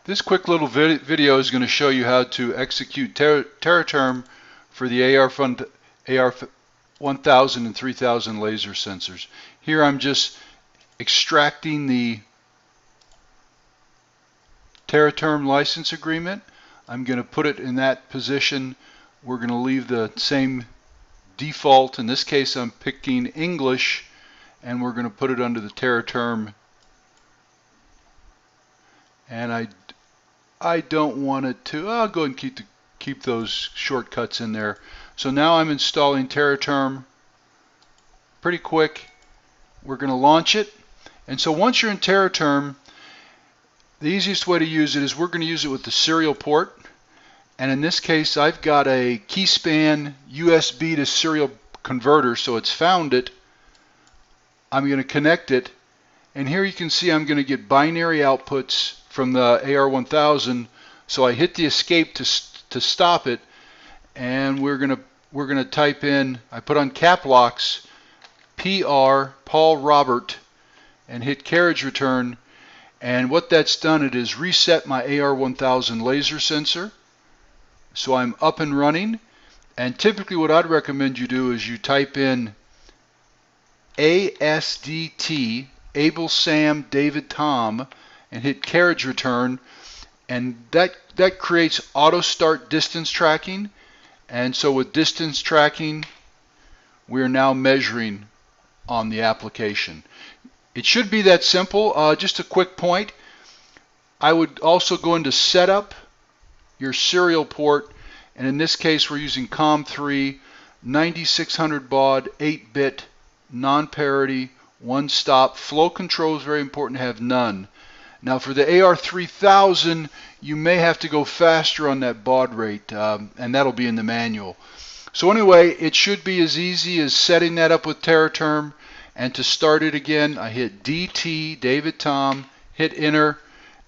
This quick little video is going to show you how to execute Tera Term for the AR1000 and 3000 laser sensors. Here I'm just extracting the Tera Term license agreement. I'm going to put it in that position. We're going to leave the same default. In this case I'm picking English, and we're going to put it under the Tera Term. And I don't want it to, I'll go ahead and keep those shortcuts in there. So now I'm installing Tera Term pretty quick. We're going to launch it. And so once you're in Tera Term, the easiest way to use it is we're going to use it with the serial port. And in this case, I've got a keyspan USB to serial converter, so it's found it. I'm going to connect it. And here you can see I'm going to get binary outputs from the AR1000. So I hit the escape to stop it, and we're gonna type in, I put on cap locks, PR Paul Robert, and hit carriage return. And what that's done, it is reset my AR1000 laser sensor. So I'm up and running. And typically what I'd recommend you do is you type in ASDT Abel Sam David Tom and hit carriage return, and that creates auto start distance tracking. And so with distance tracking, we are now measuring on the application. It should be that simple. Just a quick point, I would also go into setup, your serial port, and in this case we're using COM3 9600 baud 8-bit non-parity, one stop. Flow control is very important to have none. Now for the AR3000, you may have to go faster on that baud rate, and that'll be in the manual. So anyway, it should be as easy as setting that up with Tera Term. And to start it again, I hit DT, David Tom, hit enter,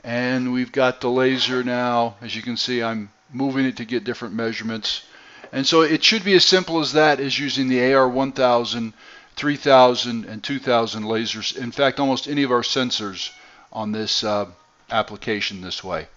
and we've got the laser now. As you can see, I'm moving it to get different measurements. And so it should be as simple as that, as using the AR1000, 3000, and 2000 lasers. In fact, almost any of our sensors on this application this way.